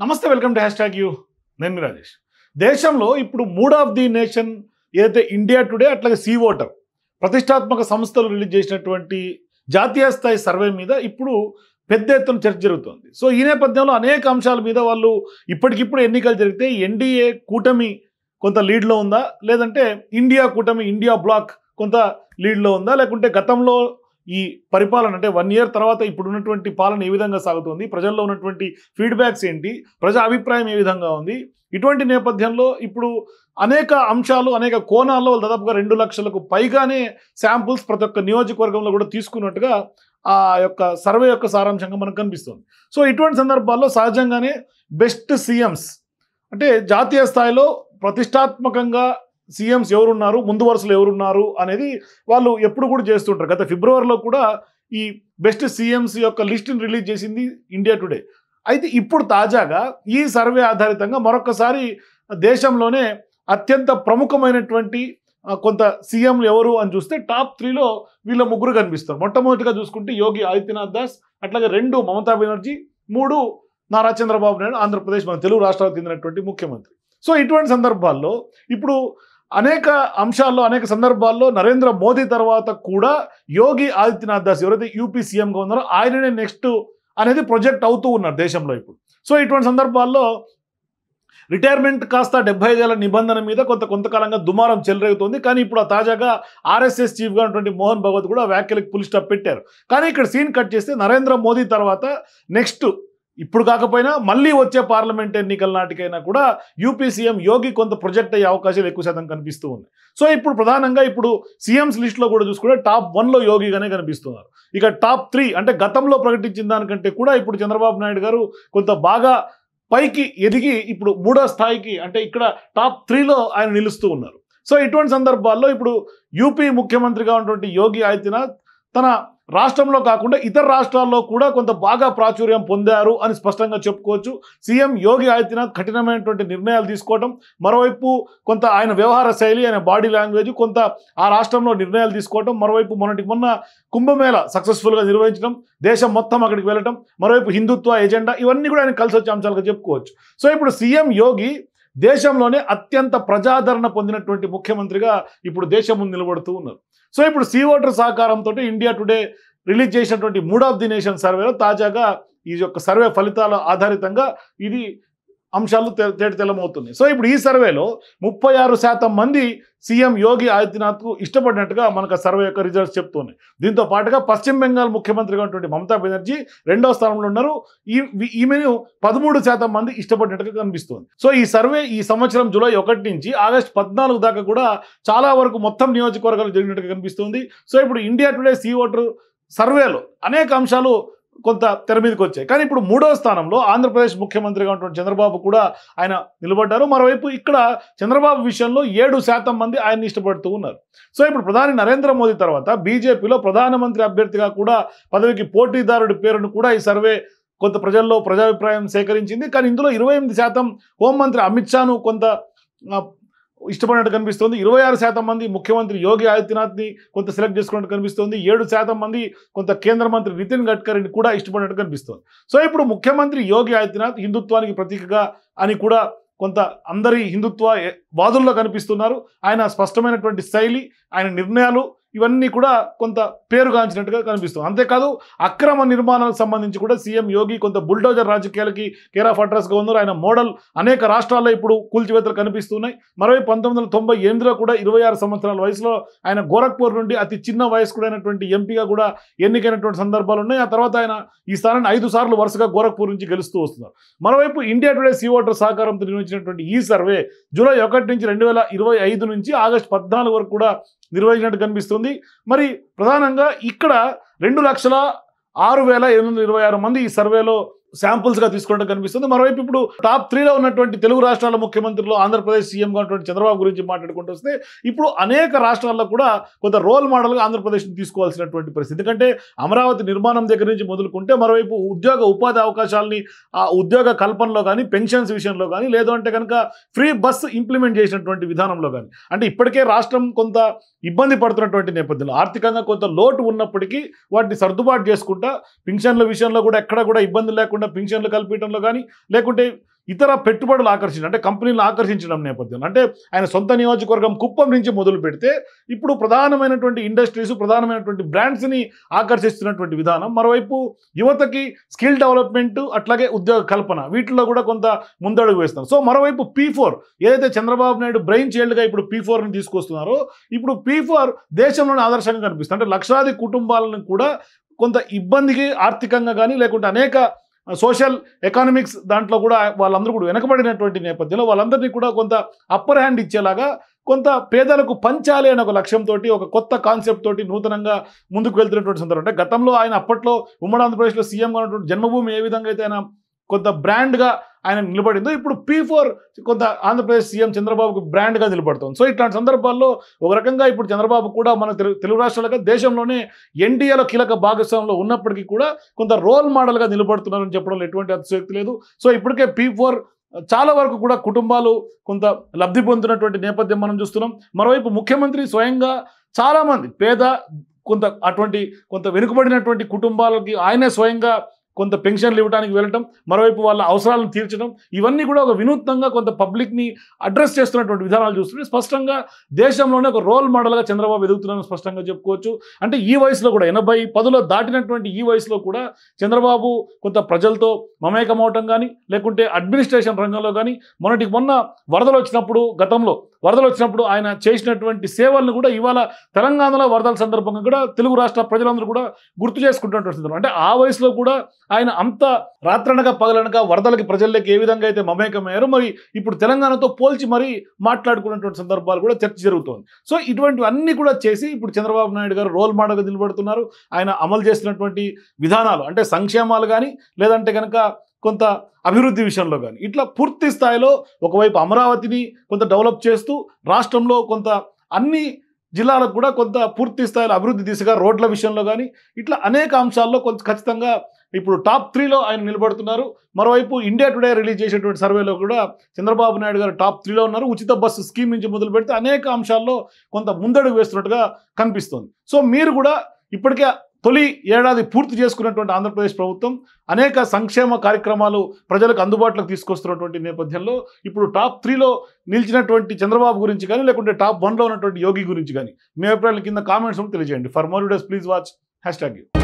నమస్తే, welcome to hash tag you. నేను మీ రాజేష్. దేశంలో ఇప్పుడు మూడ్ ఆఫ్ ది నేషన్ ఏదైతే ఇండియా టుడే, అట్లాగే సీ ఓటర్ ప్రతిష్టాత్మక సంస్థలు రిలీజ్ చేసినటువంటి జాతీయ స్థాయి సర్వే మీద ఇప్పుడు పెద్ద ఎత్తున చర్చ జరుగుతుంది. సో ఈ నేపథ్యంలో అనేక అంశాల మీద వాళ్ళు ఇప్పటికిప్పుడు ఎన్నికలు జరిగితే ఎన్డీఏ కూటమి కొంత లీడ్లో ఉందా, లేదంటే ఇండియా కూటమి ఇండియా బ్లాక్ కొంత లీడ్లో ఉందా, లేకుంటే గతంలో ఈ పరిపాలన అంటే 1 year తర్వాత ఇప్పుడు ఉన్నటువంటి పాలన ఏ విధంగా సాగుతుంది, ప్రజల్లో ఉన్నటువంటి ఫీడ్బ్యాక్స్ ఏంటి, ప్రజా అభిప్రాయం ఏ విధంగా ఉంది, ఇటువంటి నేపథ్యంలో ఇప్పుడు అనేక అంశాలు అనేక కోణాల్లో దాదాపుగా 2 లక్షలకు పైగానే శాంపుల్స్ ప్రతి ఒక్క నియోజకవర్గంలో కూడా తీసుకున్నట్టుగా ఆ యొక్క సర్వే యొక్క సారాంశంగా మనకు కనిపిస్తుంది. సో ఇటువంటి సందర్భాల్లో సహజంగానే బెస్ట్ సీఎంస్ అంటే జాతీయ స్థాయిలో ప్రతిష్టాత్మకంగా సీఎంస్ ఎవరున్నారు, ముందు వరుసలో ఎవరున్నారు అనేది వాళ్ళు ఎప్పుడు కూడా చేస్తుంటారు. గత ఫిబ్రవరిలో కూడా ఈ బెస్ట్ సీఎంస్ యొక్క లిస్టుని రిలీజ్ చేసింది ఇండియా టుడే. అయితే ఇప్పుడు తాజాగా ఈ సర్వే ఆధారితంగా మరొకసారి దేశంలోనే అత్యంత ప్రముఖమైనటువంటి కొంత సీఎంలు ఎవరు అని చూస్తే టాప్ 3లో వీళ్ళ ముగ్గురు కనిపిస్తారు. మొట్టమొదటిగా చూసుకుంటే యోగి ఆదిత్యనాథ్ దాస్, అట్లాగే 2 మమతా బెనర్జీ, 3 నారా చంద్రబాబు నాయుడు, ఆంధ్రప్రదేశ్ మన తెలుగు రాష్ట్రాలకు చెందినటువంటి ముఖ్యమంత్రి. సో ఇటువంటి సందర్భాల్లో ఇప్పుడు అనేక అంశాల్లో అనేక సందర్భాల్లో నరేంద్ర మోదీ తర్వాత కూడా యోగి ఆదిత్యనాథ్ దాస్ ఎవరైతే యూపీ సీఎంగా ఉన్నారో ఆయననే నెక్స్ట్ అనేది ప్రొజెక్ట్ అవుతూ ఉన్నారు దేశంలో ఇప్పుడు. సో ఇటువంటి సందర్భాల్లో రిటైర్మెంట్ కాస్త 75 ఏళ్ల నిబంధన మీద కొంతకాలంగా దుమారం చెలరేగుతోంది. కానీ ఇప్పుడు తాజాగా ఆర్ఎస్ఎస్ చీఫ్గా ఉన్నటువంటి మోహన్ భగవత్ కూడా వ్యాఖ్యలకు ఫుల్ స్టాప్ పెట్టారు. కానీ ఇక్కడ సీన్ కట్ చేస్తే నరేంద్ర మోదీ తర్వాత నెక్స్ట్ ఇప్పుడు కాకపోయినా మళ్ళీ వచ్చే పార్లమెంట్ ఎన్నికల నాటికైనా కూడా యూపీ సీఎం యోగి కొంత ప్రొజెక్ట్ అయ్యే అవకాశాలు ఎక్కువ శాతం కనిపిస్తూ ఉన్నాయి. సో ఇప్పుడు ప్రధానంగా ఇప్పుడు సీఎంస్ లిస్టులో కూడా చూసుకుంటే టాప్ 1లో యోగిగానే కనిపిస్తున్నారు. ఇక టాప్ 3 అంటే గతంలో ప్రకటించిన దానికంటే కూడా ఇప్పుడు చంద్రబాబు నాయుడు గారు కొంత బాగా పైకి ఎదిగి ఇప్పుడు 3వ స్థాయికి అంటే ఇక్కడ టాప్ 3లో ఆయన నిలుస్తూ ఉన్నారు. సో ఇటువంటి సందర్భాల్లో ఇప్పుడు యూపీ ముఖ్యమంత్రిగా ఉన్నటువంటి యోగి ఆదిత్యనాథ్ తన రాష్ట్రంలో కాకుండా ఇతర రాష్ట్రాల్లో కూడా కొంత బాగా ప్రాచుర్యం పొందారు అని స్పష్టంగా చెప్పుకోవచ్చు. సీఎం యోగి ఆదిత్యనాథ్ కఠినమైనటువంటి నిర్ణయాలు తీసుకోవడం, మరోవైపు కొంత ఆయన వ్యవహార శైలి, ఆయన బాడీ లాంగ్వేజ్, కొంత ఆ రాష్ట్రంలో నిర్ణయాలు తీసుకోవడం, మరోవైపు మొన్న కుంభమేళ సక్సెస్ఫుల్గా నిర్వహించడం, దేశం మొత్తం అక్కడికి వెళ్ళటం, మరోవైపు హిందుత్వ ఎజెండా, ఇవన్నీ కూడా ఆయన కలిసి వచ్చే అంశాలుగా చెప్పుకోవచ్చు. సో ఇప్పుడు సీఎం యోగి దేశంలోనే అత్యంత ప్రజాదరణ పొందినటువంటి ముఖ్యమంత్రిగా ఇప్పుడు దేశం ముందు నిలబడుతూ ఉన్నారు. సో ఇప్పుడు సీ ఓటర్ సహకారంతో ఇండియా టుడే రిలీజ్ చేసినటువంటి మూడ్ ఆఫ్ ది నేషన్ సర్వేలో తాజాగా ఈ యొక్క సర్వే ఫలితాల ఆధారితంగా ఇది అంశాలు తేటతెల్లమవుతుంది. సో ఇప్పుడు ఈ సర్వేలో 36% మంది సీఎం యోగి ఆదిత్యనాథ్కు ఇష్టపడినట్టుగా మనకు సర్వే యొక్క రిజల్ట్స్ చెప్తున్నాయి. దీంతో పాటుగా పశ్చిమ బెంగాల్ ముఖ్యమంత్రిగా ఉన్నటువంటి మమతా బెనర్జీ 2వ స్థానంలో ఉన్నారు. ఈమెను 13% మంది ఇష్టపడినట్టుగా కనిపిస్తుంది. సో ఈ సర్వే ఈ సంవత్సరం జూలై 1 నుంచి ఆగస్టు 14 దాకా కూడా చాలా వరకు మొత్తం నియోజకవర్గాలు జరిగినట్టుగా కనిపిస్తుంది. సో ఇప్పుడు ఇండియా టుడే సీ ఓటర్ సర్వేలో అనేక అంశాలు కొంత తెర మీదకి వచ్చాయి. కానీ ఇప్పుడు 3వ స్థానంలో ఆంధ్రప్రదేశ్ ముఖ్యమంత్రిగా ఉన్నటువంటి చంద్రబాబు కూడా ఆయన నిలబడ్డారు. మరోవైపు ఇక్కడ చంద్రబాబు విషయంలో 7% మంది ఆయన్ని ఇష్టపడుతూ ఉన్నారు. సో ఇప్పుడు ప్రధాని నరేంద్ర మోదీ తర్వాత బీజేపీలో ప్రధానమంత్రి అభ్యర్థిగా కూడా పదవికి పోటీదారుడి పేరును కూడా ఈ సర్వే కొంత ప్రజల్లో ప్రజాభిప్రాయం సేకరించింది. కానీ ఇందులో 28% హోంమంత్రి అమిత్ షాను కొంత ఇష్టపడినట్టు కనిపిస్తుంది. 26% మంది ముఖ్యమంత్రి యోగి ఆదిత్యనాథ్ని కొంత సెలెక్ట్ చేసుకున్నట్టు కనిపిస్తుంది. 7% మంది కొంత కేంద్ర మంత్రి నితిన్ గడ్కరీని కూడా ఇష్టపడినట్టు కనిపిస్తుంది. సో ఇప్పుడు ముఖ్యమంత్రి యోగి ఆదిత్యనాథ్ హిందుత్వానికి ప్రతీకగా అని కూడా కొంత అందరి హిందుత్వ వాదుల్లో కనిపిస్తున్నారు. ఆయన స్పష్టమైనటువంటి శైలి, ఆయన నిర్ణయాలు ఇవన్నీ కూడా కొంత పేరుగాంచినట్టుగా కనిపిస్తుంది. అంతేకాదు అక్రమ నిర్మాణాలకు సంబంధించి కూడా సీఎం యోగి కొంత బుల్డోజర్ రాజకీయాలకి కేర్ ఆఫ్ అడ్రస్గా ఉన్నారు. ఆయన మోడల్ అనేక రాష్ట్రాల్లో ఇప్పుడు కూల్చివేతలు కనిపిస్తున్నాయి. మరోవైపు 1998లో కూడా 26 సంవత్సరాల వయసులో ఆయన గోరఖ్పూర్ నుండి అతి చిన్న వయస్కుడైనటువంటి ఎంపీగా కూడా ఎన్నికైనటువంటి సందర్భాలు ఉన్నాయి. ఆ తర్వాత ఆయన ఈ స్థానాన్ని 5 సార్లు వరుసగా గోరఖ్పూర్ నుంచి గెలుస్తూ వస్తున్నారు. మరోవైపు ఇండియా టుడే సీ ఓటర్ సహకారంతో నిర్వహించినటువంటి ఈ సర్వే జూలై 1 నుంచి 2025 నుంచి ఆగస్టు 14 వరకు కూడా నిర్వహించినట్టు కనిపిస్తుంది. మరి ప్రధానంగా ఇక్కడ 2,06,826 మంది ఈ సర్వేలో శాంపుల్స్గా తీసుకోవడం కనిపిస్తుంది. మరోవైపు ఇప్పుడు టాప్ 3లో ఉన్నటువంటి తెలుగు రాష్ట్రాల ముఖ్యమంత్రులు ఆంధ్రప్రదేశ్ సీఎంగా ఉన్నటువంటి చంద్రబాబు గురించి మాట్లాడుకుంటూ వస్తే ఇప్పుడు అనేక రాష్ట్రాల్లో కూడా కొంత రోల్ మోడల్గా ఆంధ్రప్రదేశ్ని తీసుకోవాల్సినటువంటి పరిస్థితి. ఎందుకంటే అమరావతి నిర్మాణం దగ్గర నుంచి మొదలుకుంటే మరోవైపు ఉపాధి అవకాశాలని ఆ ఉద్యోగ కల్పనలో కానీ, పెన్షన్స్ విషయంలో కానీ, లేదు అంటే కనుక ఫ్రీ బస్ ఇంప్లిమెంట్ చేసినటువంటి విధానంలో కానీ, అంటే ఇప్పటికే రాష్ట్రం కొంత ఇబ్బంది పడుతున్నటువంటి నేపథ్యంలో ఆర్థికంగా కొంత లోటు ఉన్నప్పటికీ వాటిని సర్దుబాటు చేసుకుంటా పింఛన్ల విషయంలో కూడా ఎక్కడ కూడా ఇబ్బంది లేకుండా పింఛన్లు కల్పించడంలో కానీ, లేకుంటే ఇతర పెట్టుబడులు అంటే కంపెనీలు ఆకర్షించడం నేపథ్యంలో అంటే ఆయన సొంత నియోజకవర్గం కుప్పం నుంచి మొదలు పెడితే ఇప్పుడు ప్రధానమైనటువంటి ఇండస్ట్రీస్ ప్రధానమైనటువంటి బ్రాండ్స్ని ఆకర్షిస్తున్నటువంటి విధానం, మరోవైపు యువతకి స్కిల్ డెవలప్మెంట్ అట్లాగే ఉద్యోగ కల్పన వీటిలో కూడా కొంత ముందడుగు వేస్తున్నారు. సో మరోవైపు P4 ఏదైతే చంద్రబాబు నాయుడు బ్రెయిన్ చైల్డ్గా ఇప్పుడు P4ని తీసుకొస్తున్నారో ఇప్పుడు P4 దేశంలోనే ఆదర్శంగా కనిపిస్తుంది. అంటే లక్షలాది కుటుంబాలను కూడా కొంత ఇబ్బందికి ఆర్థికంగా కానీ లేకుంటే అనేక సోషల్ ఎకనామిక్స్ దాంట్లో కూడా వాళ్ళందరూ కూడా వెనకబడినటువంటి నేపథ్యంలో వాళ్ళందరినీ కూడా కొంత అప్పర్ హ్యాండ్ ఇచ్చేలాగా కొంత పేదలకు పంచాలి అనే ఒక లక్ష్యంతో ఒక కొత్త కాన్సెప్ట్ తోటి నూతనంగా ముందుకు వెళ్తున్నటువంటి సందర్భం. అంటే గతంలో ఆయన అప్పట్లో ఉమ్మడి ఆంధ్రప్రదేశ్లో సీఎంగా ఉన్నటువంటి జన్మభూమి ఏ విధంగా అయితే ఆయన కొంత బ్రాండ్గా ఆయన నిలబడిందో ఇప్పుడు P4 కొంత ఆంధ్రప్రదేశ్ సీఎం చంద్రబాబుకు బ్రాండ్గా నిలబడుతుంది. సో ఇట్లాంటి సందర్భాల్లో ఒక రకంగా ఇప్పుడు చంద్రబాబు కూడా మన తెలుగు రాష్ట్రాలుగా దేశంలోనే ఎన్డీఏలో కీలక భాగస్వామ్యంలో ఉన్నప్పటికీ కూడా కొంత రోల్ మోడల్గా నిలబడుతున్నారని చెప్పడంలో ఎటువంటి అతిశయోక్తి లేదు. సో ఇప్పటికే P4 చాలా వరకు కూడా కుటుంబాలు కొంత లబ్ధి పొందుతున్నటువంటి నేపథ్యం మనం చూస్తున్నాం. మరోవైపు ముఖ్యమంత్రి స్వయంగా చాలామంది పేద కొంత వెనుకబడినటువంటి కుటుంబాలకి ఆయనే స్వయంగా కొంత పెన్షన్లు ఇవ్వడానికి వెళ్ళటం, మరోవైపు వాళ్ళ అవసరాలను తీర్చడం, ఇవన్నీ కూడా ఒక వినూత్నంగా కొంత పబ్లిక్ని అడ్రస్ చేస్తున్నటువంటి విధానాలు చూస్తుంటే స్పష్టంగా దేశంలోనే ఒక రోల్ మోడల్గా చంద్రబాబు ఎదుగుతున్నారని స్పష్టంగా చెప్పుకోవచ్చు. అంటే ఈ వయసులో కూడా 80 దాటినటువంటి ఈ వయసులో కూడా చంద్రబాబు కొంత ప్రజలతో మమేకమవటం కానీ లేకుంటే అడ్మినిస్ట్రేషన్ రంగంలో కానీ మొన్న గతంలో వరదలు వచ్చినప్పుడు ఆయన చేసినటువంటి సేవలను కూడా ఇవాళ తెలంగాణలో వరదల సందర్భంగా కూడా తెలుగు రాష్ట్ర ప్రజలందరూ కూడా గుర్తు చేసుకుంటున్నటువంటి సందర్భం. అంటే ఆ వయసులో కూడా ఆయన అంత రాత్రనగా పగలనగా వరదలకి ప్రజల్లోకి ఏ విధంగా అయితే మమేకమయ్యారో మరి ఇప్పుడు తెలంగాణతో పోల్చి మరీ మాట్లాడుకున్నటువంటి సందర్భాలు కూడా చర్చ జరుగుతోంది. సో ఇటువంటివన్నీ కూడా చేసి ఇప్పుడు చంద్రబాబు నాయుడు గారు రోల్ మోడల్గా నిలబడుతున్నారు. ఆయన అమలు చేస్తున్నటువంటి విధానాలు అంటే సంక్షేమాలు కానీ లేదంటే కనుక కొంత అభివృద్ధి విషయంలో కానీ ఇట్లా పూర్తి స్థాయిలో ఒకవైపు అమరావతిని కొంత డెవలప్ చేస్తూ రాష్ట్రంలో కొంత అన్ని జిల్లాలకు కూడా కొంత పూర్తి స్థాయిలో అభివృద్ధి దిశగా రోడ్ల విషయంలో కానీ ఇట్లా అనేక అంశాల్లో కొంత ఖచ్చితంగా ఇప్పుడు టాప్ 3లో ఆయన నిలబడుతున్నారు. మరోవైపు ఇండియా టుడే రిలీజ్ చేసేటువంటి సర్వేలో కూడా చంద్రబాబు నాయుడు గారు టాప్ 3లో ఉన్నారు. ఉచిత బస్సు స్కీమ్ నుంచి మొదలు పెడితే అనేక అంశాల్లో కొంత ముందడుగు వేస్తున్నట్టుగా కనిపిస్తుంది. సో మీరు కూడా ఇప్పటికే తొలి ఏడాది పూర్తి చేసుకున్నటువంటి ఆంధ్రప్రదేశ్ ప్రభుత్వం అనేక సంక్షేమ కార్యక్రమాలు ప్రజలకు అందుబాటులోకి తీసుకొస్తున్నటువంటి నేపథ్యంలో ఇప్పుడు టాప్ 3లో నిలిచినటువంటి చంద్రబాబు గురించి కానీ లేకుంటే టాప్ 1లో ఉన్నటువంటి యోగి గురించి కానీ మీ అభిప్రాయాల కింద కామెంట్స్ తెలియజేయండి. For more videos please watch #.